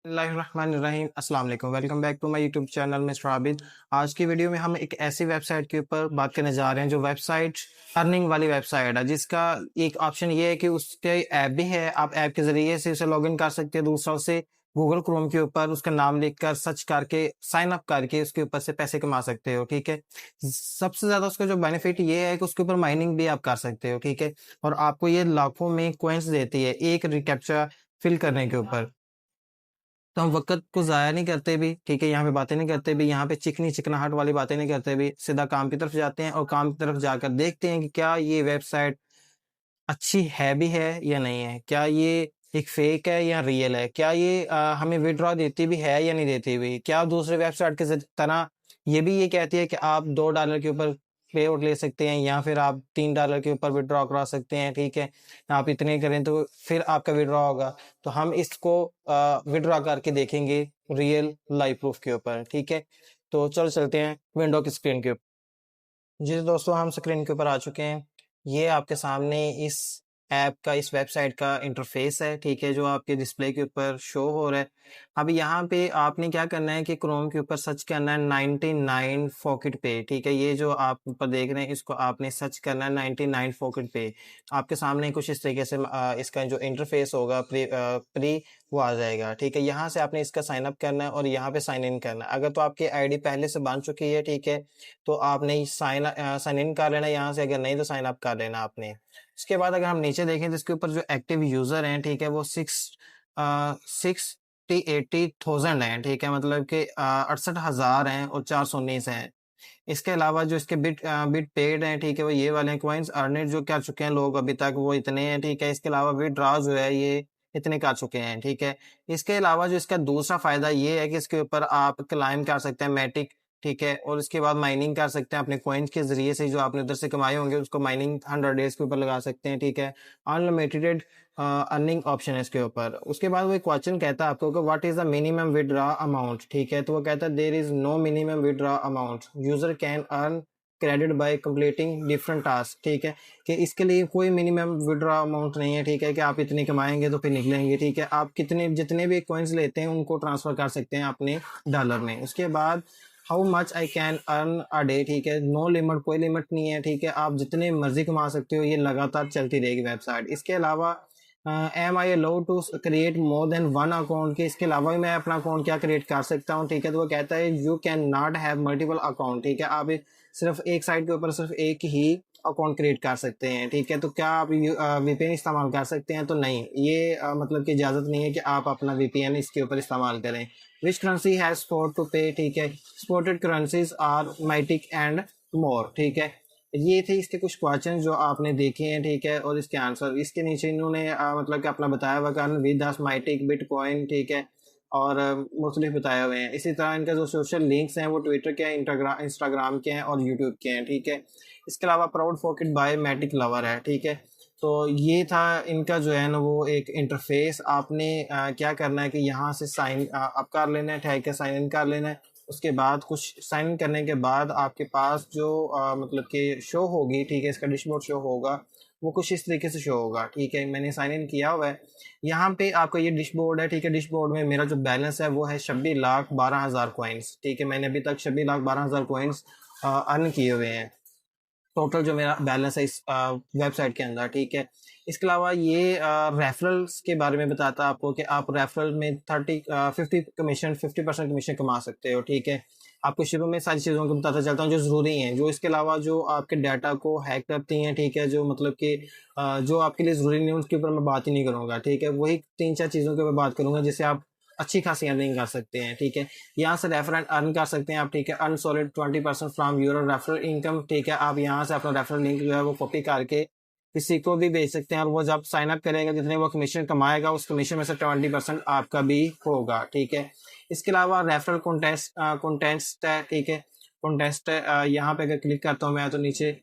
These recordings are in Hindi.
बिस्मिल्लाहिर्रहमानिर्रहीम अस्सलाम वालेकुम। Welcome back to my YouTube channel mister Abid. आज की वीडियो में हम एक ऐसी वेबसाइट के ऊपर बात करने जा रहे हैं जो वेबसाइट अर्निंग वाली वेबसाइट है, जिसका एक ऑप्शन ये है कि उसके ऐप भी है। आप ऐप के ज़रिए से उसे लॉगिन कर सकते हैं। दूसरा, उसे गूगल क्रोम के ऊपर उसका नाम लिखकर सर्च करके साइन अप करके उसके ऊपर से पैसे कमा सकते हो, ठीक है। सबसे ज़्यादा उसका जो बेनिफिट ये है कि उसके ऊपर माइनिंग भी आप कर सकते हो, ठीक है। और आपको ये लाखों में कॉइन्स देती है एक रिकैप्चा फिल करने के ऊपर। तो हम वक़्त को ज़ाया नहीं करते भी, ठीक है, यहाँ पे बातें नहीं करते भी, यहाँ पे चिकनी चिकनाहट वाली बातें नहीं करते भी, सीधा काम की तरफ जाते हैं और काम की तरफ जाकर देखते हैं कि क्या ये वेबसाइट अच्छी है भी है या नहीं है? क्या ये एक फ़ेक है या रियल है? क्या ये हमें विथड्रॉ देती भी है या नहीं देती भी? क्या दूसरे वेबसाइट के तरह ये भी ये कहती है कि आप $2 के ऊपर पे आउट ले सकते हैं या फिर आप $3 के ऊपर विथड्रॉ करा सकते हैं, ठीक है? आप इतने करें तो फिर आपका विथड्रॉ होगा। तो हम इसको विथड्रॉ करके देखेंगे रियल लाइव प्रूफ के ऊपर, ठीक है? तो चलो चलते हैं विंडो की स्क्रीन के ऊपर। जी तो दोस्तों, हम स्क्रीन के ऊपर आ चुके हैं। ये आपके सामने इस ऐप का, इस वेबसाइट का इंटरफेस है, ठीक है, जो आपके डिस्प्ले के ऊपर शो हो रहा है। अब यहाँ पे आपने क्या करना है कि क्रोम के ऊपर सर्च करना है 99 पॉकेट पे, ठीक है। ये जो आप ऊपर देख रहे हैं इसको आपने सर्च करना है 99 पॉकेट पे। आपके सामने कुछ इस तरीके से इसका जो इंटरफेस होगा प्री वो आ जाएगा, ठीक है। यहाँ से आपने इसका साइन अप करना है और यहाँ पे साइन इन करना है। अगर तो आपकी आईडी पहले से बन चुकी है, ठीक है, तो आपने साइन इन कर लेना यहाँ से। अगर नहीं तो साइन अप कर लेना आपने। इसके बाद अगर हम नीचे देखें तो इसके ऊपर जो एक्टिव यूजर हैं, ठीक है, वो 60-80,000 हैं, ठीक है, मतलब कि 68,000 हैं और 419 हैं। इसके अलावा जो इसके बिट पेड हैं, ठीक है, वो ये वाले हैं। कॉइन्स अर्नेड जो कर चुके हैं लोग अभी तक वो इतने हैं, ठीक है। इसके अलावा विथड्रॉ जो है ये इतने कर चुके हैं, ठीक है। इसके अलावा जो इसका दूसरा फायदा ये है कि इसके ऊपर आप क्लाइम कर सकते हैं मैटिक, ठीक है, और इसके बाद माइनिंग कर सकते हैं अपने कॉइन्स के जरिए से। जो आपने उधर से कमाए होंगे उसको माइनिंग 100 डेज के ऊपर लगा सकते हैं, ठीक है। अनलिमिटेड अर्निंग ऑप्शन है इसके ऊपर। उसके बाद वो एक क्वेश्चन कहता है आपको कि what is the minimum withdraw amount, ठीक है। तो वो कहता है there is no minimum withdraw amount, user can earn credit by completing different task, ठीक है, कि इसके लिए कोई मिनिमम विथड्रॉ अमाउंट नहीं है, ठीक है, कि आप इतने कमाएंगे तो फिर निकलेंगे, ठीक है। आप कितने जितने भी कॉइन्स लेते हैं उनको ट्रांसफर कर सकते हैं अपने डॉलर में। उसके बाद how much I can earn a day, ठीक है, नो लिमिट, कोई लिमिट नहीं है, ठीक है, आप जितने मर्जी कमा सकते हो, ये लगातार चलती रहेगी वेबसाइट। इसके अलावा am I allowed to create more than one account, के इसके अलावा भी मैं अपना अकाउंट क्या क्रिएट कर सकता हूँ, ठीक है। तो वो कहता है you can not have multiple account, ठीक है, आप सिर्फ एक साइट के ऊपर सिर्फ एक ही अकाउंट क्रिएट कर सकते हैं, ठीक है। तो क्या आप वीपीएन इस्तेमाल कर सकते हैं? तो नहीं, ये मतलब कि इजाज़त नहीं है कि आप अपना वीपीएन इसके ऊपर इस्तेमाल करें। Which currency has support to pay, ठीक है, supported currencies are Matic and more, ठीक है। ये थे इसके कुछ क्वेश्चन जो आपने देखे हैं, ठीक है, और इसके आंसर इसके नीचे इन्होंने मतलब कि अपना बताया हुआ कारण विद माइटिक बिटकॉइन, ठीक है, और मुख्तलिफ बताए हुए हैं। इसी तरह इनका जो सोशल लिंक्स हैं वो ट्विटर के हैं, इंस्टाग्राम के हैं और यूट्यूब के हैं, ठीक है। इसके अलावा proud pocket by Matic lover है, ठीक है। तो ये था इनका जो है ना वो एक इंटरफेस। आपने क्या करना है कि यहाँ से साइन अप कर लेना है, ठीक है, साइन इन कर लेना है। उसके बाद कुछ साइन इन करने के बाद आपके पास जो मतलब कि शो होगी, ठीक है, इसका डैशबोर्ड शो होगा, वो कुछ इस तरीके से शो होगा, ठीक है। मैंने साइन इन किया हुआ है। यहाँ पे आपका ये डैशबोर्ड है, ठीक है। डैशबोर्ड में मेरा जो बैलेंस है वो है 26,12,000 कॉइन्स, ठीक है। मैंने अभी तक 26,12,000 कॉइन्स अर्न किए हुए हैं, टोटल जो मेरा बैलेंस है इस वेबसाइट के अंदर, ठीक है। इसके अलावा ये रेफरल्स के बारे में बताता है आपको कि आप रेफरल में 50% कमीशन कमा सकते हो, ठीक है। आपको शुरू में सारी चीज़ों को बताता चलता हूँ जो ज़रूरी हैं, जो इसके अलावा जो आपके डाटा को हैक करती हैं, ठीक है, जो मतलब कि जो आपके लिए ज़रूरी नहीं है उसके ऊपर मैं बात ही नहीं करूँगा, ठीक है। वही 3-4 चीज़ों के ऊपर बात करूँगा जिससे आप अच्छी खासी अर्निंग कर सकते हैं, ठीक है। यहाँ से रेफरल अर्न कर सकते हैं आप, ठीक है। Earn solid 20% from your referral income, ठीक है। आप यहाँ से अपना रेफरल लिंक जो है वो कॉपी करके किसी को भी भेज सकते हैं और वो जब साइन अप करेगा जितने वो कमीशन कमाएगा उस कमीशन में से 20% आपका भी होगा, ठीक है। इसके अलावा रेफरल कॉन्टेस्ट है, ठीक है, कॉन्टेस्ट है। यहाँ पे अगर क्लिक करता हूँ मैं तो नीचे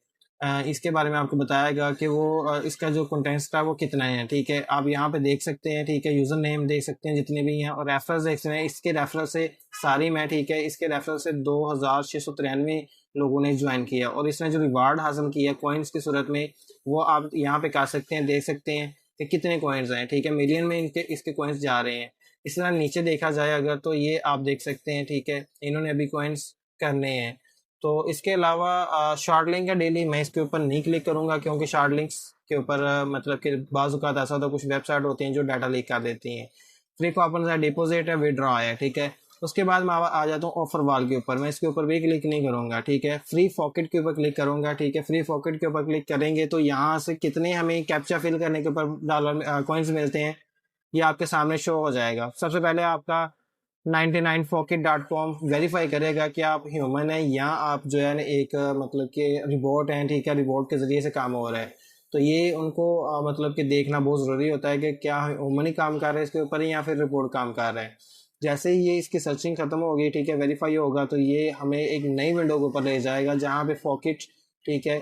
इसके बारे में आपको बताएगा कि वो इसका जो कंटेंट्स था वो कितना है, ठीक है। आप यहाँ पे देख सकते हैं, ठीक है, यूज़र नेम देख सकते हैं जितने भी हैं और रेफरल्स देख सकते हैं। इसके रेफरल से सारी में, ठीक है, इसके रेफरल से 2,693 लोगों ने ज्वाइन किया और इसने जो रिवार्ड हासिल किया कॉइन्स की सूरत में वो आप यहाँ पे कर सकते हैं, देख सकते हैं कि कितने कॉइन्स हैं, ठीक है। मिलियन में इनके इसके कॉइन्स जा रहे हैं। इस तरह नीचे देखा जाए अगर, तो ये आप देख सकते हैं, ठीक है, इन्होंने अभी कॉइन्स करने हैं। तो इसके अलावा शॉर्ट लिंक है डेली, मैं इसके ऊपर नहीं क्लिक करूंगा क्योंकि शॉर्ट लिंक्स के ऊपर मतलब कि बाज़ औक़ात ऐसा होता है, कुछ वेबसाइट होती हैं जो डाटा लीक कर देती हैं। फ्री कूपन है, डिपॉजिट है, विड्रॉ है, ठीक है। उसके बाद मैं आ जाता हूँ ऑफर वॉल के ऊपर, मैं इसके ऊपर भी क्लिक नहीं करूंगा, ठीक है। फ्री पॉकेट के ऊपर क्लिक करूंगा, ठीक है। फ्री पॉकेट के ऊपर क्लिक करेंगे तो यहाँ से कितने हमें कैप्चा फिल करने के ऊपर डॉलर कॉइन्स मिलते हैं ये आपके सामने शो हो जाएगा। सबसे पहले आपका 99pocket.com वेरीफाई करेगा कि आप ह्यूमन है या आप जो है ना एक मतलब कि रिबोट हैं, ठीक है, रिबोट के ज़रिए से काम हो रहा है। तो ये उनको मतलब कि देखना बहुत ज़रूरी होता है कि क्या ह्यूमन ही काम कर रहे हैं इसके ऊपर या फिर रिबोट काम कर रहा है। जैसे ही ये इसकी सर्चिंग ख़त्म होगी, ठीक है, वेरीफाई होगा, तो ये हमें एक नई विंडो के ऊपर ले जाएगा जहाँ पे पॉकेट, ठीक है,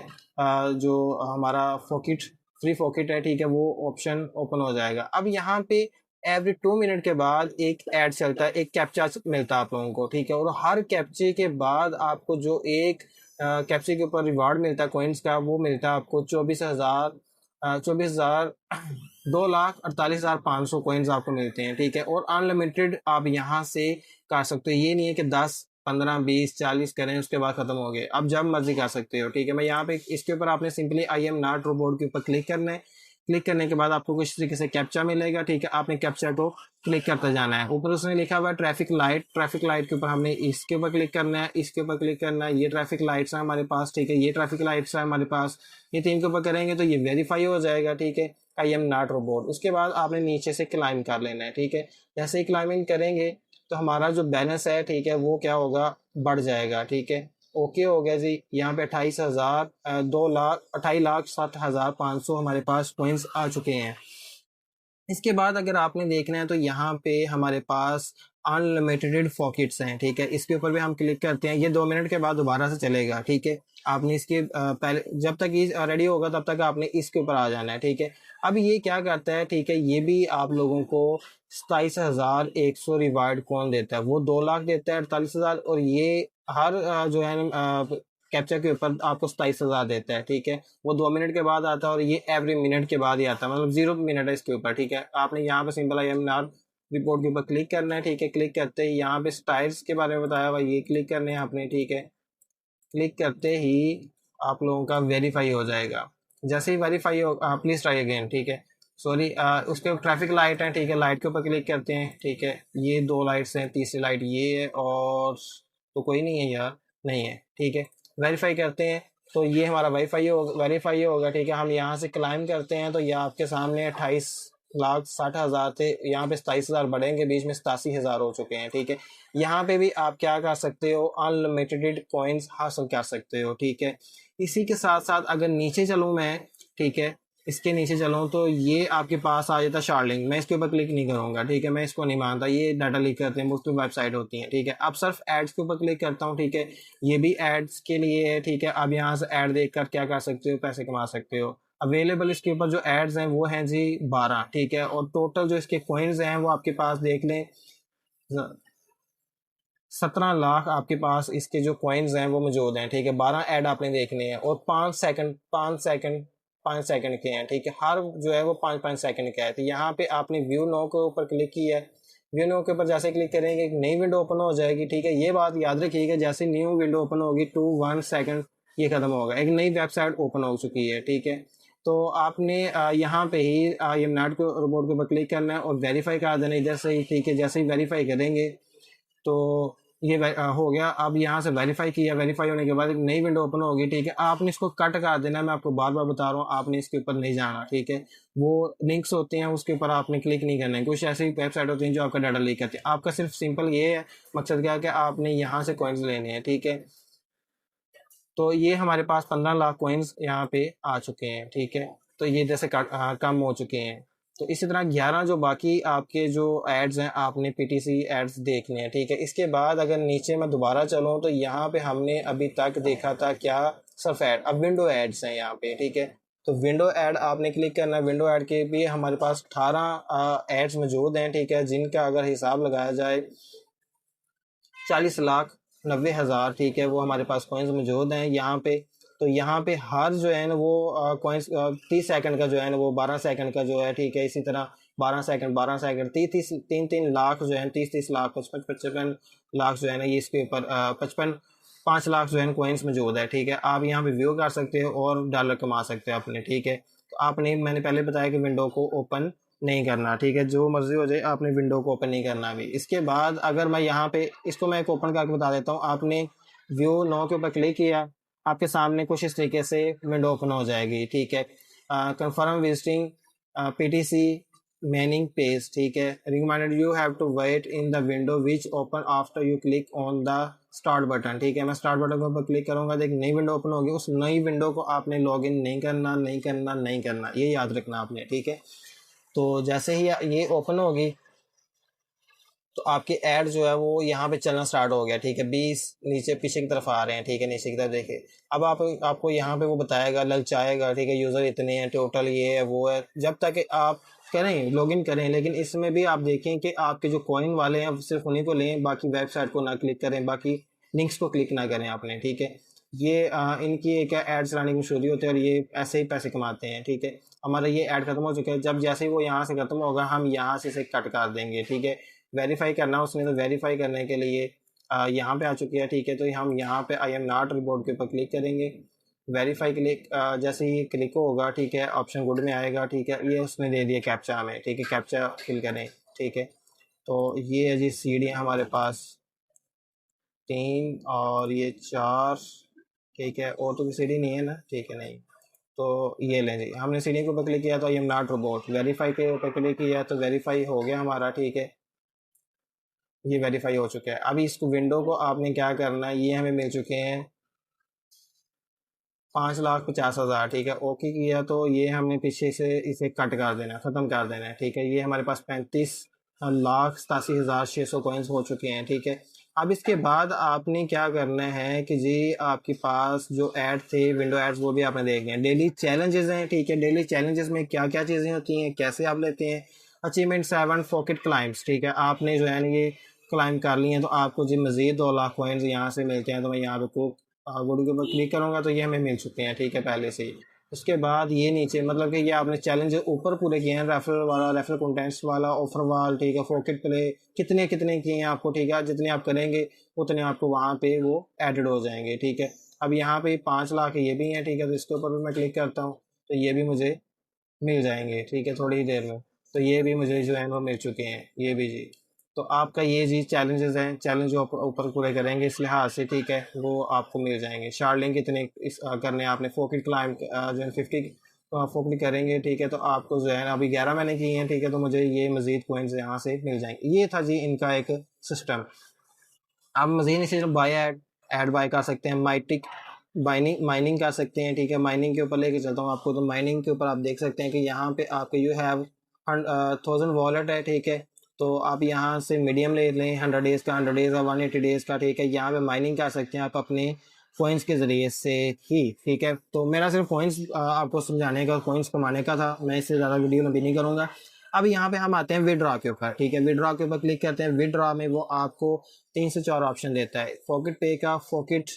जो हमारा पॉकेट फ्री पॉकेट है, ठीक है, वो ऑप्शन ओपन हो जाएगा। अब यहाँ पे एवरी 2 मिनट के बाद एक ऐड चलता है, एक कैप्चा मिलता है आप लोगों को, ठीक है। और हर कैप्चे के बाद आपको जो एक कैप्चे के ऊपर रिवार्ड मिलता है कॉइन्स का, वो मिलता है आपको 24,000 2,48,500 कॉइन्स आपको मिलते हैं, ठीक है। और अनलिमिटेड आप यहाँ से कर सकते हो, ये नहीं है कि 10 15 20 40 करें उसके बाद खत्म हो गए, आप जब मर्जी कर सकते हो, ठीक है। मैं यहाँ पे इसके ऊपर आपने simply I am not robot के ऊपर क्लिक करना है। क्लिक करने के बाद आपको कुछ तरीके से कैप्चा मिलेगा, ठीक है। आपने कैप्चा को क्लिक करते जाना है। ऊपर उसने लिखा हुआ है ट्रैफिक लाइट, ट्रैफिक लाइट के ऊपर हमने इसके ऊपर क्लिक करना है, इसके ऊपर क्लिक करना है। ये ट्रैफिक लाइट्स है हमारे पास, ठीक है, ये ट्रैफिक लाइट्स है हमारे पास। ये तीन के ऊपर करेंगे तो ये वेरीफाई हो जाएगा, ठीक है, आई एम नॉट रोबोट। उसके बाद आपने नीचे से क्लाइम कर लेना है, ठीक है। जैसे ही क्लाइमिंग करेंगे तो हमारा जो बैलेंस है, ठीक है, वो क्या होगा, बढ़ जाएगा, ठीक है। ओके हो गया जी। यहाँ पे 28,60,500 हमारे पास कॉइन्स आ चुके हैं। इसके बाद अगर आपने देखना है तो यहाँ पे हमारे पास अनलिमिटेड पॉकेट्स हैं, ठीक है। इसके ऊपर भी हम क्लिक करते हैं, ये 2 मिनट के बाद दोबारा से चलेगा, ठीक है। आपने इसके पहले जब तक ये रेडी होगा तब तक आपने इसके ऊपर आ जाना है, ठीक है। अब ये क्या करता है, ठीक है, ये भी आप लोगों को 27,100 रिवार्ड कौन देता है, वो 2 लाख देता है 48,000, और ये हर जो है कैप्चा के ऊपर आपको 27,000 देता है, ठीक है। वो 2 मिनट के बाद आता है और ये एवरी मिनट के बाद ही आता है, मतलब 0 मिनट है इसके ऊपर, ठीक है। आपने यहाँ पे simple I am not report के ऊपर क्लिक करना है, ठीक है। क्लिक करते ही यहाँ पे स्टाइल्स के बारे में बताया हुआ, ये क्लिक करने हैं आपने, ठीक है। क्लिक करते ही आप लोगों का वेरीफाई हो जाएगा। जैसे ही वेरीफाई हो, प्लीज ट्राई अगेन, ठीक है, सॉरी। उसके ट्रैफिक लाइट है, ठीक है, लाइट के ऊपर क्लिक करते हैं, ठीक है। ये 2 लाइट्स हैं, तीसरी लाइट ये है, और तो कोई नहीं है यार, नहीं है, ठीक है। वेरीफाई करते हैं तो ये हमारा वेरीफाई होगा, ठीक है। हम यहाँ से क्लाइम करते हैं तो ये आपके सामने 28,60,000 थे, यहाँ पे 27,000 बढ़ेंगे, बीच में 87,000 हो चुके हैं, ठीक है। यहाँ पे भी आप क्या कर सकते हो, अनलिमिटेड कॉइन्स हासिल कर सकते हो, ठीक है। इसी के साथ साथ अगर नीचे चलूँ मैं, ठीक है, इसके नीचे चलूँ तो ये आपके पास आ जाता है शार्लिंग। मैं इसके ऊपर क्लिक नहीं करूंगा, ठीक है, मैं इसको नहीं मानता, ये डाटा लीक करते हैं, मुफ्त वेबसाइट होती है, ठीक है। अब सिर्फ एड्स के ऊपर क्लिक करता हूँ, ठीक है, ये भी एड्स के लिए है, ठीक है। अब यहाँ से एड देख कर क्या कर सकते हो, पैसे कमा सकते हो। अवेलेबल इसके ऊपर जो एड्स हैं वो हैं जी 12, ठीक है। और टोटल जो इसके कॉइन्स हैं वो आपके पास देख लें, 17 लाख आपके पास इसके जो कॉइन्स हैं वो मौजूद हैं, ठीक है। 12 ऐड आपने देखने हैं और 5 सेकंड के हैं, ठीक है। हर जो है वो 5-5 सेकंड का है। तो यहाँ पे आपने व्यू नो के ऊपर क्लिक किया है, व्यू नो के ऊपर जैसे क्लिक करेंगे एक नई विंडो ओपन हो जाएगी, ठीक है। ये बात याद रखिएगा, जैसे न्यू विंडो ओपन होगी 2-1 सेकंड ये खत्म होगा, एक नई वेबसाइट ओपन हो चुकी है, ठीक है। तो आपने यहाँ पे ही ये नॉट को रोबोट के ऊपर क्लिक करना है और वेरीफाई कर देना इधर से ही, ठीक है। जैसे ही वेरीफाई करेंगे तो ये हो गया। अब यहाँ से वेरीफाई किया, वेरीफाई होने के बाद एक नई विंडो ओपन होगी, ठीक है। आपने इसको कट कर देना, मैं आपको बार बार बता रहा हूँ, आपने इसके ऊपर नहीं जाना, ठीक है। वो लिंक्स होते हैं उसके ऊपर आपने क्लिक नहीं करना है। कुछ ऐसी वेबसाइट होती हैं जो आपका डाटा लीक करती है। आपका सिर्फ सिंपल ये है मकसद क्या है कि आपने यहाँ से कॉइन्स लेने हैं, ठीक है। तो ये हमारे पास 15 लाख कॉइन्स यहाँ पे आ चुके हैं, ठीक है। तो ये जैसे कम हो चुके हैं। तो इसी तरह 11 जो बाकी आपके जो एड्स हैं आपने पीटीसी एड्स देखने हैं, ठीक है। इसके बाद अगर नीचे मैं दोबारा चलूँ तो यहाँ पे हमने अभी तक देखा था क्या, सिर्फ एड। अब विंडो एड्स हैं यहाँ पे, ठीक है। तो विंडो एड आपने क्लिक करना है। विंडो एड के भी हमारे पास 18 एड्स मौजूद हैं, ठीक है, जिनका अगर हिसाब लगाया जाए 40,90,000, ठीक है, वो हमारे पास कॉइन्स मौजूद हैं यहाँ पे। तो यहाँ पे हर जो है ना वो कॉइन्स 30 सेकंड का जो है ना वो 12 सेकंड का जो है, ठीक है। इसी तरह 12 सेकंड 3 लाख जो है, 30 लाख 55 लाख जो है ना, ये इसके ऊपर 5 लाख जो है कॉइन्स मौजूद है। ठीक है, आप यहाँ पे व्यू कर सकते हो और डॉलर कमा सकते हो अपने। ठीक है, तो आपने, मैंने पहले बताया कि विंडो को ओपन नहीं करना। ठीक है, जो मर्जी हो जाए, आपने विंडो को ओपन नहीं करना अभी। इसके बाद अगर मैं यहाँ पे इसको मैं एक ओपन करके बता देता हूँ। आपने व्यू नो के ऊपर क्लिक किया, आपके सामने कुछ इस तरीके से विंडो ओपन हो जाएगी। ठीक है, confirm visiting PTC manning page. ठीक है, recommended you have to wait in the window which open after you click on the start button. ठीक है, मैं स्टार्ट बटन के ऊपर क्लिक करूंगा तो एक नई विंडो ओपन होगी। उस नई विंडो को आपने लॉगिन नहीं करना, नहीं करना, नहीं करना, ये याद रखना आपने। ठीक है, तो जैसे ही ये ओपन होगी तो आपके ऐड जो है वो यहाँ पे चलना स्टार्ट हो गया। ठीक है, 20 नीचे पीछे की तरफ आ रहे हैं। ठीक है, नीचे की तरफ देखिए। अब आपको यहाँ पे वो बताएगा, ललचाएगा। ठीक है, यूज़र इतने हैं टोटल, ये है वो है, जब तक आप करें लॉगिन करें। लेकिन इसमें भी आप देखें कि आपके जो कॉइन वाले हैं सिर्फ उन्हीं को लें, बाकी वेबसाइट को ना क्लिक करें, बाकी लिंक्स को क्लिक ना करें आपने। ठीक है, ये इनकी एक ऐड चलाने की मशहूरी होती है और ये ऐसे ही पैसे कमाते हैं। ठीक है, हमारा ये ऐड खत्म हो चुका है। जब जैसे ही वो यहाँ से खत्म होगा, हम यहाँ से इसे कट कर देंगे। ठीक है, वेरीफाई करना उसने, तो वेरीफाई करने के लिए यहाँ पे आ चुकी है। ठीक है, तो हम यहाँ पे आई एम नॉट रिपोर्ट के ऊपर क्लिक करेंगे। वेरीफाई क्लिक जैसे ही क्लिक होगा, ठीक है, ऑप्शन गुड में आएगा। ठीक है, ये उसने दे दिया कैप्चा हमें। ठीक है, कैप्चा फिल करें। ठीक है, तो ये है जी सीढ़ियाँ हमारे पास 3 और ये 4। ठीक है, और तो कोई सीढ़ी नहीं है ना? ठीक है, नहीं। तो ये लें जी, हमने सीढ़ी के ऊपर क्लिक किया तो I am not robot. Verify के ऊपर क्लिक किया तो वेरीफाई हो गया हमारा। ठीक है, ये वेरीफाई हो चुका है। अभी इस विंडो को आपने क्या करना है, ये हमें मिल चुके हैं 5,50,000। ठीक है, ओके किया तो ये हमने पीछे से इसे कट कर देना है, ख़त्म कर देना है। ठीक है, ये हमारे पास 35,87,600 कॉइन्स हो चुके हैं। ठीक है, अब इसके बाद आपने क्या करना है कि जी आपके पास जो ऐड थे विंडो एड्स वो भी आपने देखने हैं। डेली चैलेंजेस हैं। ठीक है, डेली चैलेंजेस में क्या क्या चीज़ें होती हैं, कैसे आप लेते हैं। Achievement 7 pocket climbs. ठीक है, आपने जो है ना ये क्लाइम कर लिए हैं तो आपको जी मज़ीद 2 लाख कॉइन्स यहाँ से मिलते हैं। तो मैं यहाँ पे गुड के ऊपर क्लिक करूँगा तो ये हमें मिल चुके हैं। ठीक है, पहले से ही। उसके बाद ये नीचे मतलब कि ये आपने चैलेंज ऊपर पूरे किए हैं, रेफरल वाला, रेफरल कंटेंट्स वाला, ऑफर वाल। ठीक है, पॉकेट प्ले कितने कितने किए हैं आपको। ठीक है, जितने आप करेंगे उतने आपको वहाँ पे वो एडेड हो जाएंगे। ठीक है, अब यहाँ पे 5 लाख ये भी हैं। ठीक है, तो इसके ऊपर भी मैं क्लिक करता हूँ तो ये भी मुझे मिल जाएंगे। ठीक है, थोड़ी ही देर में तो ये भी मुझे जो है वो मिल चुके हैं, ये भी जी। तो आपका ये जी चैलेंजेस हैं, चैलेंज जो ऊपर पूरे करेंगे इस लिहाज से। ठीक है, वो आपको मिल जाएंगे। शार्लिंग कितने इस करने हैं आपने, फोकिट क्लाइम जो है 50 फोकिट करेंगे। ठीक है, तो आपको जो है ना अभी 11 मैंने किए हैं। ठीक है, तो मुझे ये मजीद पॉइंट्स यहाँ से मिल जाएंगे। ये था जी इनका एक सिस्टम। आप मजीद इसी बाय ऐड बाय कर सकते हैं, माइटिक माइनिंग माइनिंग कर सकते हैं। ठीक है, माइनिंग के ऊपर लेके चलता हूँ आपको। तो माइनिंग के ऊपर आप देख सकते हैं कि यहाँ पे आपके यू हैव 1000 वॉलेट है। ठीक है, तो आप यहाँ से मीडियम ले लें, 100 डेज़ का, 100 डेज़ का, 180 डेज़ का। ठीक है, यहाँ पे माइनिंग कर सकते हैं आप अपने कॉइन्स के ज़रिए से ही। ठीक है, तो मेरा सिर्फ कॉइन्स आपको समझाने का, कॉइन्स कमाने का था। मैं इससे ज़्यादा वीडियो लंबी नहीं करूँगा। अब यहाँ पे हम आते हैं विड्रॉ के ऊपर। ठीक है, विड्रॉ के ऊपर क्लिक करते हैं। विड्रॉ में वो आपको 3 से 4 ऑप्शन देता है। पॉकेट पे का, पॉकेट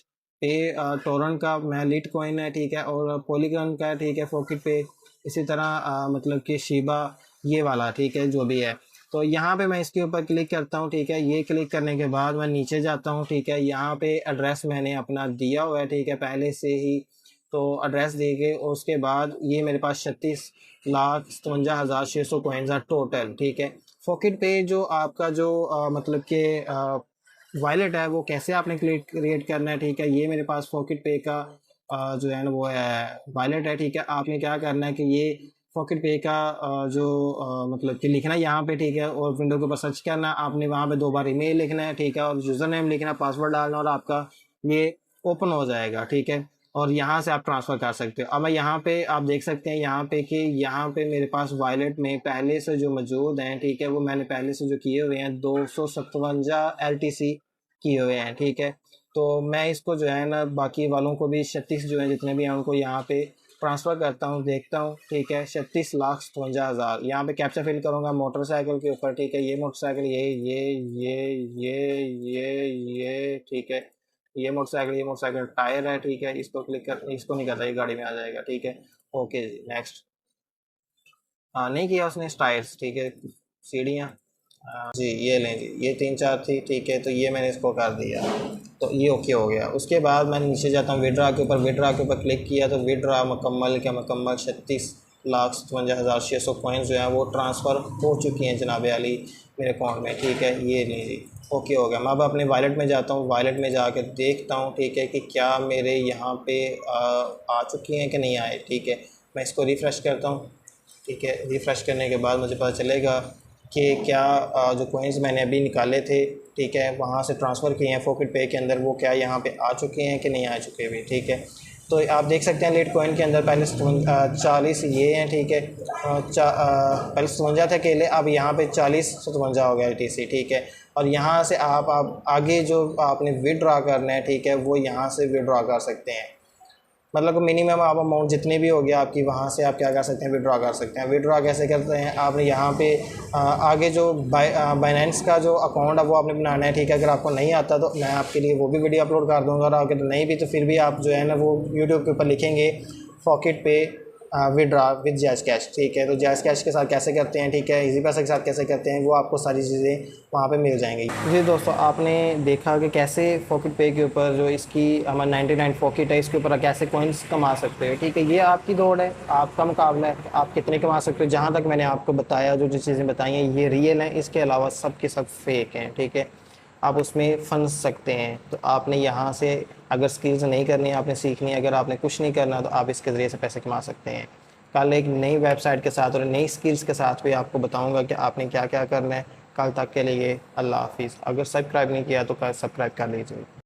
पे टोरेंट का, मैं लिट कॉइन है। ठीक है, और पॉलीगॉन का है। ठीक है, पॉकेट पे इसी तरह मतलब कि शिबा ये वाला। ठीक है, जो भी है। तो यहाँ पे मैं इसके ऊपर क्लिक करता हूँ। ठीक है, ये क्लिक करने के बाद मैं नीचे जाता हूँ। ठीक है, यहाँ पे एड्रेस मैंने अपना दिया हुआ है। ठीक है, पहले से ही तो एड्रेस दे के उसके बाद ये मेरे पास 36,57,600 कॉइन्स है टोटल। ठीक है, पॉकेट पे जो आपका जो मतलब कि वॉलेट है वो कैसे आपने क्रिएट करना है। ठीक है, ये मेरे पास पॉकेट पे का जो है ना वो है वॉलेट है। ठीक है, आपने क्या करना है कि ये पॉकेट पे का जो मतलब कि लिखना है यहाँ पे। ठीक है, और विंडो के ऊपर सर्च करना, आपने वहाँ पे 2 बार ईमेल लिखना है। ठीक है, और यूज़र नेम लिखना, पासवर्ड डालना, और आपका ये ओपन हो जाएगा। ठीक है, और यहाँ से आप ट्रांसफ़र कर सकते हो। अब मैं यहाँ पे आप देख सकते हैं यहाँ पे कि यहाँ पे मेरे पास वॉलेट में पहले से जो मौजूद हैं। ठीक है, वो मैंने पहले से जो किए हुए हैं 257 LTC किए हुए हैं। ठीक है, तो मैं इसको जो है ना बाकी वालों को भी 36 जो हैं जितने भी हैं उनको यहाँ पे ट्रांसफ़र करता हूँ, देखता हूँ। ठीक है, 36,57,000 यहाँ पे कैप्चा फिल करूँगा मोटरसाइकिल के ऊपर। ठीक है, ये मोटरसाइकिल, ये ठीक है, ये मोटरसाइकिल टायर है। ठीक है, इसको क्लिक कर, इसको नहीं करता, ये गाड़ी में आ जाएगा। ठीक है, ओके जी, नेक्स्ट। हाँ नहीं किया उसने स्टाइल्स, ठीक है, सीढ़ियाँ, जी ये लें जी, ये 3-4 थी, ठीक है, तो ये मैंने इसको कर दिया, तो ये ओके हो गया। उसके बाद मैं नीचे जाता हूँ विड्रा के ऊपर, विड्रा के ऊपर क्लिक किया तो विड्रा मुकम्मल क्या मुकम्मल 36,57,600 कॉइन्स जो हैं वो ट्रांसफ़र हो चुकी हैं जनाब आली मेरे अकाउंट में, ठीक है, ये नहीं जी ओके हो गया। मैं अब अपने वॉलेट में जाता हूँ, वॉलेट में जाके देखता हूँ, ठीक है, कि क्या मेरे यहाँ पे आ चुकी हैं कि नहीं आए, ठीक है। मैं इसको रिफ़्रेश करता हूँ, ठीक है, रिफ़्रेश करने के बाद मुझे पता चलेगा कि क्या जो कॉइन्स मैंने अभी निकाले थे, ठीक है, वहाँ से ट्रांसफ़र किए हैं फॉकेट पे के अंदर, वो क्या यहाँ पे आ चुके हैं कि नहीं आ चुके अभी, ठीक है। तो आप देख सकते हैं लेट कॉइन के अंदर पहले 40 ये हैं, ठीक है, पहले 57 थे केले, अब यहाँ पे 40-57 हो गया TC, ठीक है। और यहाँ से आप आगे जो आपने विड्रॉ करना है, ठीक है, वो यहाँ से विड्रॉ कर सकते हैं, मतलब मिनिमम आप अमाउंट जितनी भी होगी आपकी, वहाँ से आप क्या कर सकते हैं, विड्रॉ कर सकते हैं। विड्रॉ कैसे करते हैं, आपने यहाँ पे आगे जो बाइनेंस का जो अकाउंट है वो आपने बनाना है, ठीक है। अगर आपको नहीं आता तो मैं आपके लिए वो भी वीडियो अपलोड कर दूँगा, और अगर नहीं भी तो फिर भी आप जो है ना वो यूट्यूब के ऊपर लिखेंगे पॉकेट पे विड्रॉ विद जैज़ कैश, ठीक है, तो जैज़ कैश के साथ कैसे करते हैं, ठीक है, इजी पैसे के साथ कैसे करते हैं, वो आपको सारी चीज़ें वहाँ पे मिल जाएंगी। जी दोस्तों, आपने देखा कि कैसे पॉकेट पे के ऊपर जो इसकी हमारा 99 पॉकेट है, इसके ऊपर कैसे कॉइन्स कमा सकते हो, ठीक है। ये आपकी दौड़ है, आपका मुकाबला है, आप कितने कमा सकते हो। जहाँ तक मैंने आपको बताया, जो जो चीज़ें बताई हैं ये रियल हैं, इसके अलावा सब के सब फेक हैं, ठीक है। आप उसमें फंस सकते हैं, तो आपने यहाँ से अगर स्किल्स नहीं करनी है, आपने सीखनी है, अगर आपने कुछ नहीं करना तो आप इसके ज़रिए से पैसे कमा सकते हैं। कल एक नई वेबसाइट के साथ और नई स्किल्स के साथ भी आपको बताऊंगा कि आपने क्या क्या करना है। कल तक के लिए अल्लाह हाफिज़। अगर सब्सक्राइब नहीं किया तो सब्सक्राइब कर लीजिए।